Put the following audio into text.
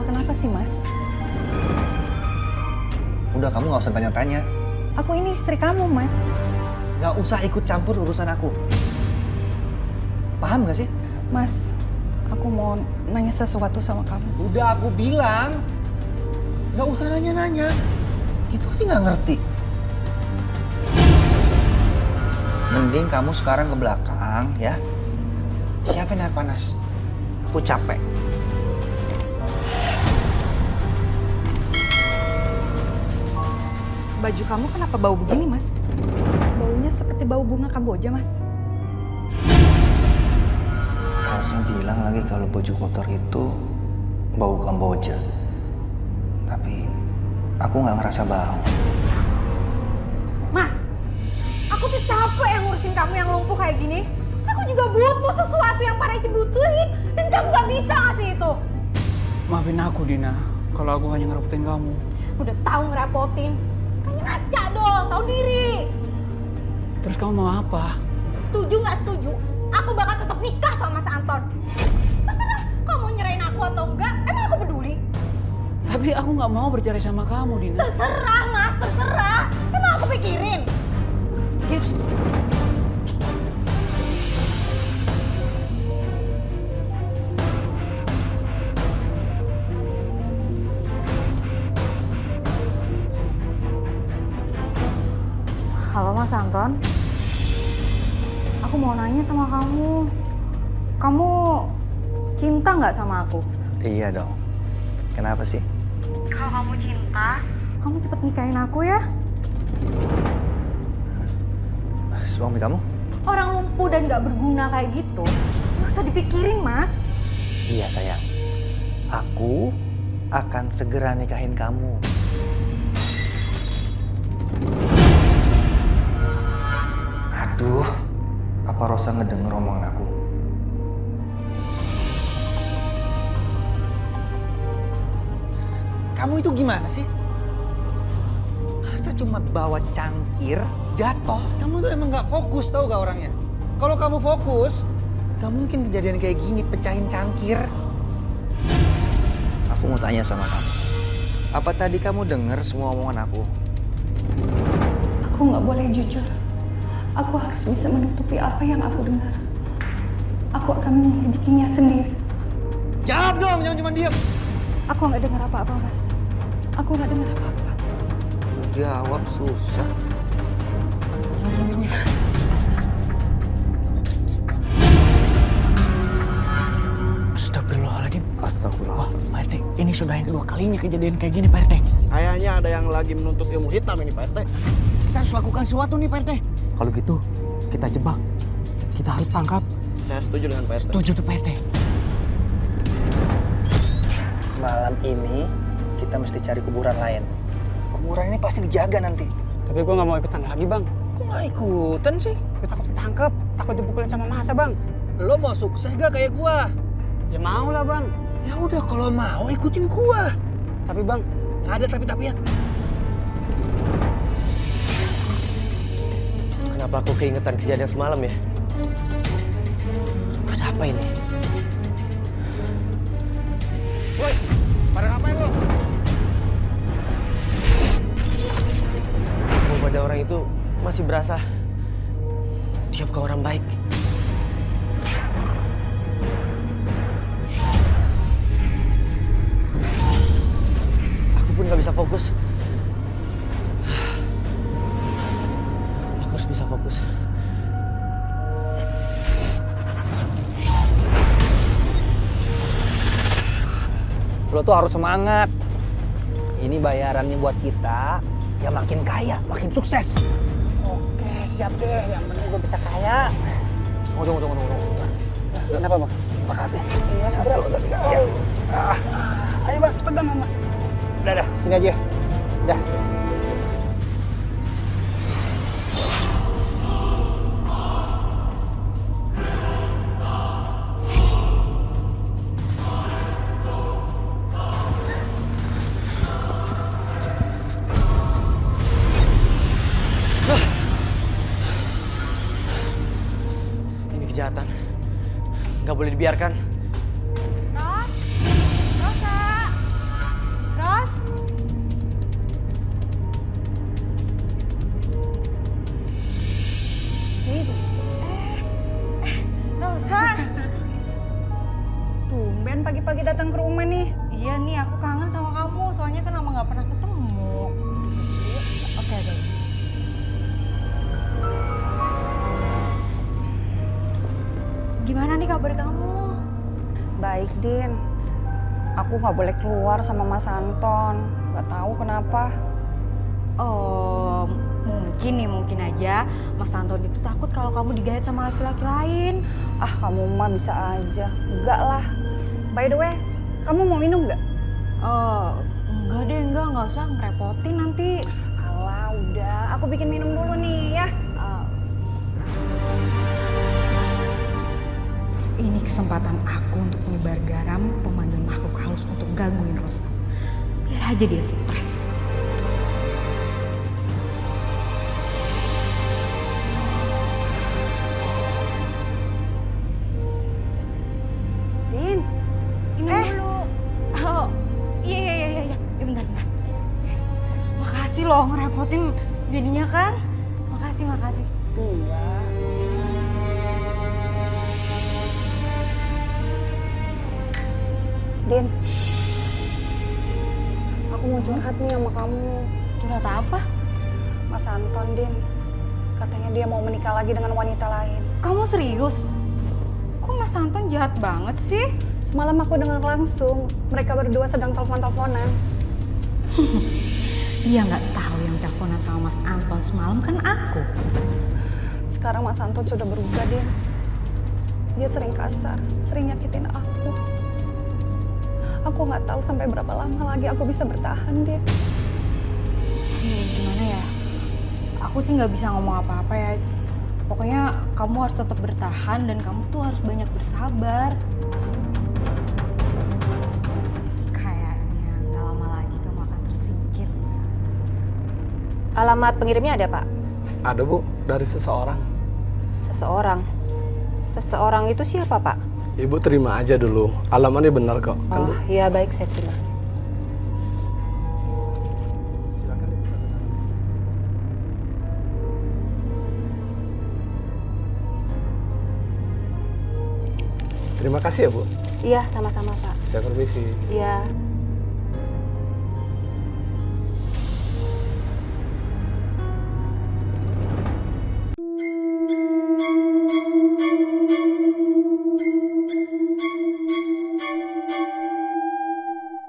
kenapa sih, Mas? Udah, kamu gak usah tanya-tanya. Aku ini istri kamu, Mas. Gak usah ikut campur urusan aku. Paham gak sih? Mas, aku mau nanya sesuatu sama kamu. Udah aku bilang. Gak usah nanya-nanya. Itu aja gak ngerti. Mending kamu sekarang ke belakang ya. Siapin air panas. Aku capek. Baju kamu kenapa bau begini, Mas? Baunya seperti bau bunga kamboja, Mas. Gak usah bilang lagi kalau baju kotor itu bau kamboja. Tapi aku gak ngerasa bau. Mas, aku tuh capek yang ngurusin kamu yang lumpuh kayak gini. Aku juga butuh sesuatu yang Paraisi butuhin. Dan kamu gak bisa ngasih itu. Maafin aku, Dina. Kalau aku hanya ngerepotin kamu. Udah tahu ngerepotin. Kamu ngaca dong, tahu diri. Terus kamu mau apa? Setuju nggak setuju? Aku bakal tetap nikah sama Mas Anton. Terserah, kamu mau nyerahin aku atau enggak, emang aku peduli? Tapi aku nggak mau bercerai sama kamu, Dina. Terserah, Mas, terserah. Emang aku pikirin? Yes. Halo Mas Anton, aku mau nanya sama kamu. Kamu cinta nggak sama aku? Iya dong. Kenapa sih? Kalau kamu cinta, kamu cepet nikahin aku ya. Suami kamu? Orang lumpuh dan nggak berguna kayak gitu, nggak usah dipikirin Mas. Iya sayang. Aku akan segera nikahin kamu. Aduh, apa Rosa ngedenger omongan aku? Kamu itu gimana sih? Masa cuma bawa cangkir, jatuh? Kamu tuh emang gak fokus, tau gak orangnya? Kalau kamu fokus, gak mungkin kejadian kayak gini, pecahin cangkir. Aku mau tanya sama kamu. Apa tadi kamu denger semua omongan aku? Aku nggak boleh jujur. Aku harus bisa menutupi apa yang aku dengar. Aku akan menyelidikinya sendiri. Jawab dong, jangan cuma diam. Aku nggak dengar apa-apa, Mas. Aku nggak dengar apa-apa. Jawab susah. Astagfirullahaladzim. Astagfirullah. Pak RT, ini sudah yang kedua kalinya kejadian kayak gini, Pak RT. Kayaknya ada yang lagi menuntut ilmu hitam ini Pak RT. Kita harus lakukan sesuatu nih, Pak RT. Kalau gitu, kita jebak. Kita harus tangkap. Saya setuju dengan Pak RT. Setuju tuh, Pak RT. Malam ini kita mesti cari kuburan lain. Kuburan ini pasti dijaga nanti. Tapi gue nggak mau ikutan lagi Bang. Kok nggak ikutan sih? Gue takut ditangkap, takut dipukulin sama masa Bang. Lo mau sukses gak kayak gua? Ya mau lah Bang. Ya udah kalau mau ikutin gua. Tapi Bang, Nggak ada tapi-tapian. kenapa aku keingetan kejadian semalam ya? Ada apa ini? Woi, pada ngapain lo? Bau pada orang itu masih berasa. Dia bukan orang baik. Aku pun gak bisa fokus. Aku harus bisa fokus. Lo tuh harus semangat. Ini bayarannya buat kita. Ya makin kaya, makin sukses. Oke, siap deh. Yang penting gue bisa kaya. Tunggu. Kenapa Bang? Makasih. Iya, Satu, bro. dua, tiga. Ya. Ayo Bang, pegang Mama. Udah, sini aja. Udah. Ini kejahatan. Nggak boleh dibiarkan. Ros, Rosa, pagi-pagi datang ke rumah nih. Iya nih, aku kangen sama kamu. Soalnya kan lama nggak pernah ketemu. Oke. Gimana nih kabar kamu? Baik, Din. Aku nggak boleh keluar sama Mas Anton. Nggak tahu kenapa. Oh, mungkin aja Mas Anton itu takut kalau kamu digait sama laki-laki lain. Ah, kamu mah bisa aja. Enggak lah. By the way, kamu mau minum nggak? Oh, enggak deh, nggak usah ngerepotin nanti. Alah, udah. Aku bikin minum dulu nih ya. Ini kesempatan aku untuk menyebar garam pemanggil makhluk halus untuk gangguin Rosa. Biar aja dia stres. Din, minum dulu. Oh, iya. Ya, bentar. Makasih loh ngerepotin jadinya kan. Makasih. Din, aku mau curhat nih sama kamu. Curhat apa? Mas Anton, Din. Katanya dia mau menikah lagi dengan wanita lain. Kamu serius? Kok Mas Anton jahat banget sih? Semalam aku dengar langsung, mereka berdua sedang telepon-teleponan. Dia nggak tahu yang teleponan sama Mas Anton semalam kan aku. Sekarang Mas Anton sudah berubah, Din. Dia sering kasar, sering nyakitin aku. Aku nggak tahu sampai berapa lama lagi aku bisa bertahan, Din. Gimana ya? Aku sih nggak bisa ngomong apa-apa ya. Pokoknya kamu harus tetap bertahan dan kamu tuh harus banyak bersabar. Kayaknya nggak lama lagi kamu akan tersingkir. Alamat pengirimnya ada, Pak? Ada, Bu, dari seseorang. Seseorang itu siapa, Pak? Ibu terima aja dulu. Alamatnya benar kok. Kan, Bu? Oh, iya baik, saya terima. Silakan, Ibu. Terima kasih ya, Bu. Iya, sama-sama, Pak. Saya permisi. Iya.